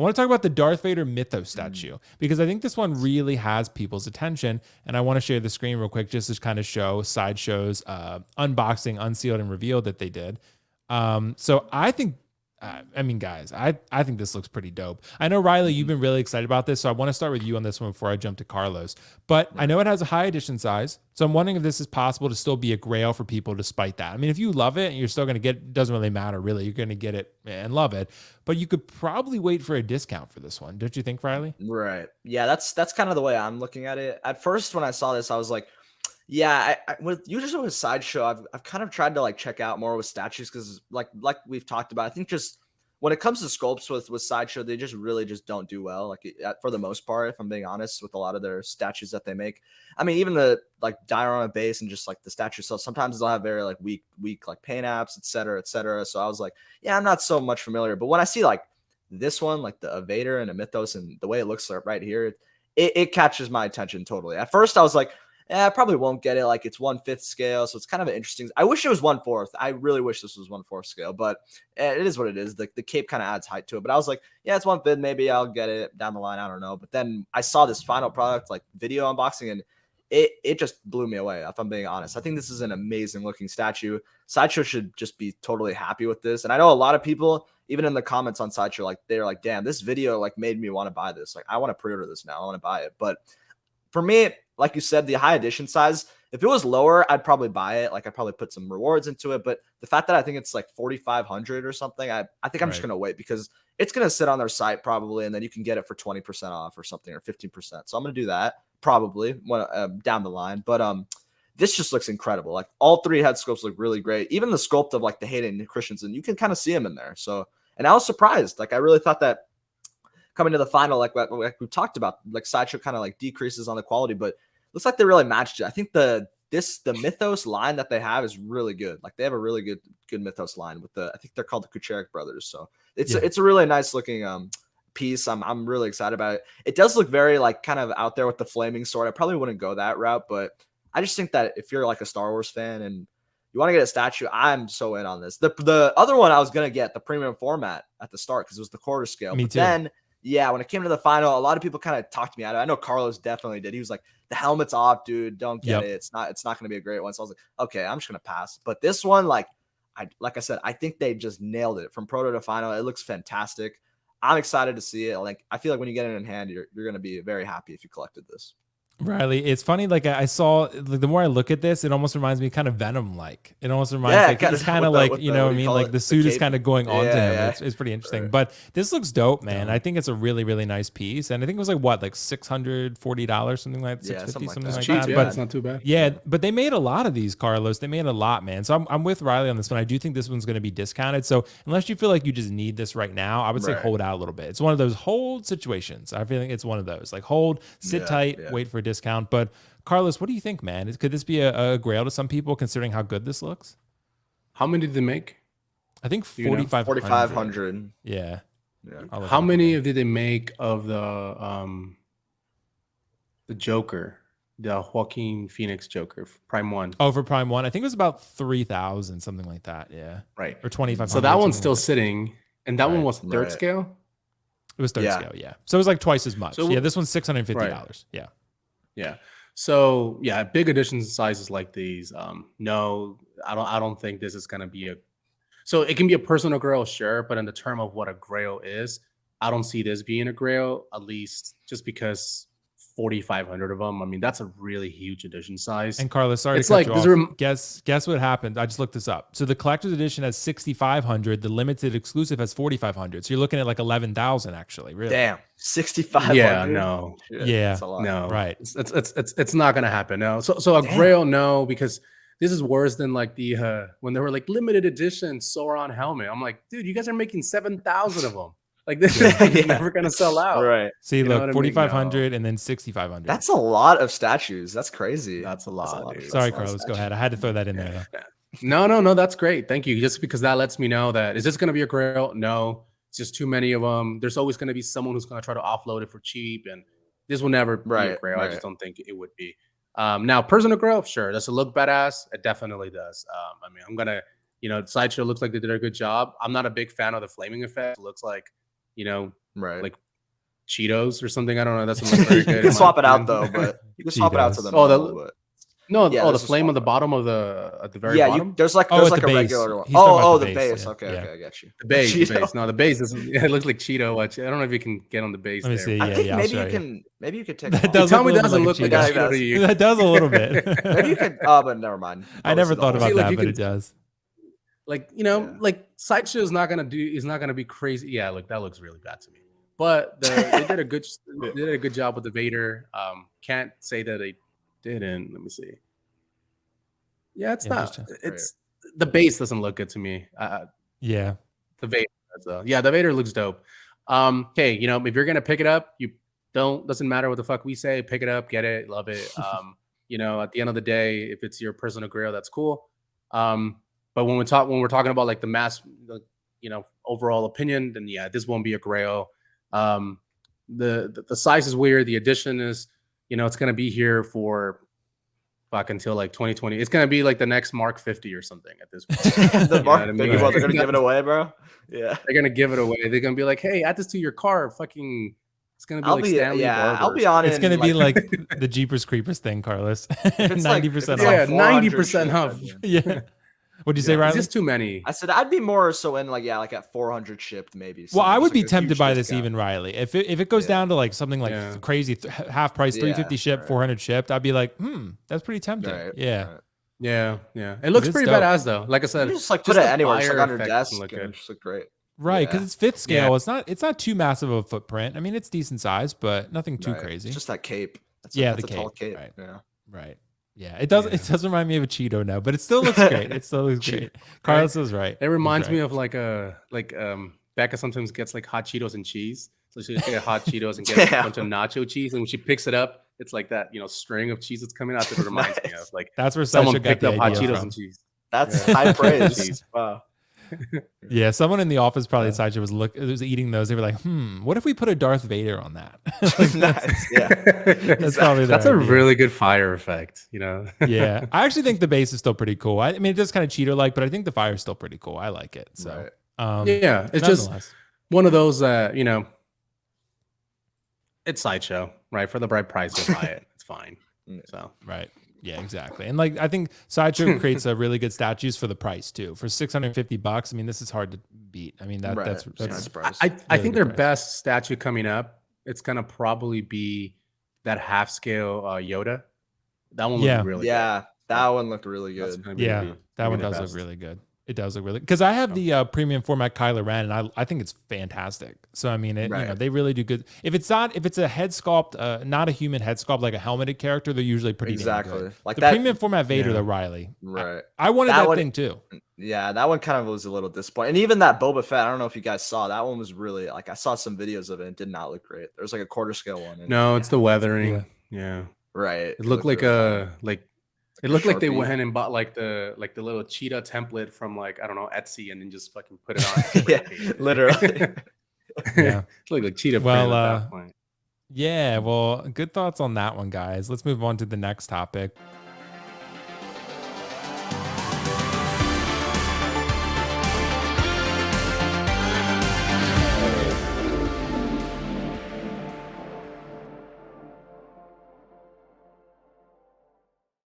I want to talk about the Darth Vader Mythos statue because I think this one really has people's attention. And I want to share the screen real quick just to kind of show Sideshow's unboxing, unsealed, and revealed that they did. So I think, I mean, guys, I think this looks pretty dope. I know, Riley, you've been really excited about this, so I want to start with you on this one before I jump to Carlos. But I know it has a high edition size, so I'm wondering if this is possible to still be a grail for people despite that. I mean, if you love it and you're still going to get it, doesn't really matter, really. You're going to get it and love it, but you could probably wait for a discount for this one. Don't you think, Riley? Right. Yeah, that's kind of the way I'm looking at it. At first, when I saw this, I was like, yeah, usually with Sideshow, I've kind of tried to like check out more with statues because like we've talked about, I think just when it comes to sculpts with Sideshow, they just really just don't do well. Like for the most part, if I'm being honest, with a lot of their statues that they make. I mean, even the like diorama base and just like the statue itself, sometimes they'll have very like weak like paint apps, et cetera, et cetera. So I was like, yeah, I'm not so much familiar. But when I see like this one, like the Vader and a Mythos and the way it looks like right here, it catches my attention totally. At first, I was like, I probably won't get it. Like it's 1/5 scale, so it's kind of interesting. I wish it was 1/4. I really wish this was 1/4 scale, but it is what it is. The cape kind of adds height to it. But I was like, yeah, it's 1/5. Maybe I'll get it down the line. I don't know. But then I saw this final product, like video unboxing, and it just blew me away. If I'm being honest, I think this is an amazing looking statue. Sideshow should just be totally happy with this. And I know a lot of people, even in the comments on Sideshow, like they're like, damn, this video like made me want to buy this. Like I want to pre-order this now. I want to buy it. But for me, like you said, the high edition size, if it was lower, I'd probably buy it. Like I'd probably put some rewards into it. But the fact that I think it's like 4,500 or something, I think I'm just going to wait because it's going to sit on their site probably. And then you can get it for 20% off or something or 15%. So I'm going to do that probably when, down the line. But this just looks incredible. Like all three head sculpts look really great. Even the sculpt of like the Hayden Christensen, you can kind of see him in there. So, and I was surprised. Like I really thought that coming to the final, like we talked about, like Sideshow kind of like decreases on the quality, but looks like they really matched it. I think the Mythos line that they have is really good. Like they have a really good Mythos line with I think they're called the Kucherik brothers. So it's a really nice looking piece. I'm really excited about it. It does look very like kind of out there with the flaming sword. I probably wouldn't go that route, but I just think that if you're like a Star Wars fan and you want to get a statue, I'm so in on this. The other one I was gonna get the premium format at the start because it was the quarter scale. Me but too. Then yeah, when it came to the final, a lot of people kind of talked me out of it. I know Carlos definitely did. He was like, the helmet's off, dude. Don't get it. It's not going to be a great one. So I was like, okay, I'm just going to pass. But this one, like I said, I think they just nailed it from proto to final. It looks fantastic. I'm excited to see it. Like, I feel like when you get it in hand, you're going to be very happy if you collected this. Riley, it's funny. Like I saw, like, the more I look at this, it almost reminds me kind of Venom. Like it almost reminds, like it's kind of like you know what I mean. Like the suit is kind of going on to him. Yeah. It's pretty interesting. Right. But this looks dope, man. Yeah. I think it's a really really nice piece, and I think it was like what, like $640, something like that, $650, something like that. Yeah, but it's not too bad. Yeah, but they made a lot of these, Carlos. They made a lot, man. So I'm with Riley on this one. I do think this one's going to be discounted. So unless you feel like you just need this right now, I would say hold out a little bit. It's one of those hold situations. I feel like it's one of those like hold, sit tight, wait for a discount, but. Carlos, what do you think, man? Could this be a grail to some people, considering how good this looks? How many did they make? I think 4,500. 4,500. Yeah. How many did they make of the Joker, the Joaquin Phoenix Joker, Prime 1? Oh, for Prime 1, I think it was about 3,000, something like that. Yeah. Right. Or 2,500. So that one's still sitting, and that one was third scale. It was third scale. Yeah. So it was like twice as much. So, yeah. This one's $650. Yeah. Yeah. So yeah, big edition sizes like these. No, I don't think this is gonna be so it can be a personal grail, sure, but in the term of what a grail is, I don't see this being a grail, at least just because 4,500 of them. I mean, that's a really huge edition size. And Carlos, sorry to cut you off. Guess what happened? I just looked this up. So the collector's edition has 6,500. The limited exclusive has 4,500. So you're looking at like 11,000 actually. Really? Damn, 6,500. Yeah, no. Yeah, that's a lot. No, right. It's not gonna happen. No. So a grail, no, because this is worse than like the when they were like limited edition Sauron helmet. I'm like, dude, you guys are making 7,000 of them. Like this is never gonna sell out. Right. See, look, 4,500 and then 6,500. That's a lot of statues. That's crazy. That's a lot. Dude. Sorry, Carlos. Go ahead. I had to throw that in there. No. That's great. Thank you. Just because that lets me know that is this gonna be a grail? No, it's just too many of them. There's always gonna be someone who's gonna try to offload it for cheap, and this will never be a grail. I just don't think it would be. Now, personal grail, sure. Does it look badass? It definitely does. I mean, I'm gonna, Sideshow looks like they did a good job. I'm not a big fan of the flaming effect. It looks like, Right. like Cheetos or something. I don't know. That's not very good. You can swap it out though, but you can swap it out to the Oh, normal, but yeah, the there's a flame on the swap. bottom of at the very Yeah, bottom. there's like Oh, at a the base. regular one. He's talking about Oh, the the base, base. yeah. Okay, Yeah. okay, I got you. The base, the Cheeto. base. No, the base is it looks like Cheeto. Watch. I don't know if you can get on the base. Let me there. see. I Yeah, think yeah, I'll maybe show you you. can take That it does off. Tell me look a doesn't little look like like a a Cheeto. Cheeto to you. That does a little bit. Maybe you could. Oh, but never mind. I never thought Obviously, about like, that, you but can- it does. Like, you know, Yeah. like Sideshow is not gonna be crazy. Yeah, look, that looks really bad to me. But they did a good job with the Vader. Can't say that they didn't. Let me see. Yeah, it's not. Interesting. It's the base doesn't look good to me. Yeah. The Vader does, though. Yeah, the Vader looks dope. Hey, you know, if you're gonna pick it up, doesn't matter what the fuck we say, pick it up, get it, love it. You know, at the end of the day, if it's your personal Grail, that's cool. But when we're talking about like the mass, you know, overall opinion, then yeah, this won't be a Grail. The size is weird. The edition is, you know, it's gonna be here for until like 2020. It's gonna be like the next Mark 50 or something at this point. The Mark 50 mean? one, they're gonna give it away, bro. Yeah. They're gonna give it away. They're gonna be like, hey, add this to your car. Fucking, it's gonna be I'll like be Stanley Barber. I'll be on it. It's gonna be like the Jeepers Creepers thing, Carlos. it's like- 90% it's off. Yeah, 400 90% shit, off. yeah. Yeah. What'd you say, It's Riley? just too many. I said I'd be more so in like at 400 shipped maybe. Well, I Something would just be like a tempted huge by this discount. even, Riley. If it goes Yeah. down to like something like Yeah. crazy half price, 350 shipped, right. 400 shipped, I'd be like, that's pretty tempting. Right, Yeah. right. Yeah, yeah. It looks It's pretty dope. badass though. Like I said, You just like put just it the anywhere, just like fire on your effect desk, doesn't look and it good. just look great. Right, because Yeah. it's fifth scale. Yeah. It's not too massive of a footprint. I mean, it's decent size, but nothing too Right. crazy. It's just that cape. That's Yeah, that's the a tall cape, cape. right. Yeah. Right. Yeah. It does. Yeah. It does remind me of a Cheeto now, but it still looks great. It still looks great. Carlos is right. It reminds He's me right. of Becca sometimes gets like hot Cheetos and cheese. So she'll get hot Cheetos and get Yeah. a bunch of nacho cheese, and when she picks it up, it's like that, you know, string of cheese that's coming out. That it reminds me of. Nice. Like That's where someone Sideshow got picked the up hot idea Cheetos from. and cheese. That's Yeah. high praise. Jeez. Wow. Yeah, someone in the office probably Yeah. at Sideshow was eating those. They were like, what if we put a Darth Vader on that? Nice. Yeah. That's probably That's their a idea. really good fire effect, you know. Yeah, I actually think the base is still pretty cool. I mean, it does kind of Cheeto like, but I think the fire is still pretty cool. I like it. So, Right. Yeah, it's just nonetheless. one of those, you know, it's Sideshow, right? For the right price, you'll buy it. It's fine. So Right. Yeah, exactly. And like I think Sideshow creates a really good statues for the price too. For $650, I mean, this is hard to beat. I mean, Right. that's Yeah, that's surprised. I Really think good their price. best statue coming up, it's gonna probably be that half scale Yoda. That one looks Yeah. really Yeah, that one looked really good. That's good. gonna be yeah, the- that gonna one be the does best. look really good. It does look really because I have the premium format Kylo Ren, and I think it's fantastic. So I mean, you know, Right. they really do good. If it's a head sculpt, not a human head sculpt, like a helmeted character, they're usually pretty damn Exactly. good. Like The that. premium format Vader, Yeah. though, Riley. Right. I wanted That that one- thing too. Yeah, that one kind of was a little disappointing. And even that Boba Fett, I don't know if you guys saw that one was really like I saw some videos of it. It did not look great. There was like a quarter scale one. And No, it's yeah, the weathering. Yeah, right. it looked like really a It looked like they Sharpie. went and bought like the little cheetah template from like I don't know Etsy and then just fucking put it on. Yeah, literally. Yeah. It's like cheetah Well, print at that point. Yeah. Well, good thoughts on that one, guys. Let's move on to the next topic.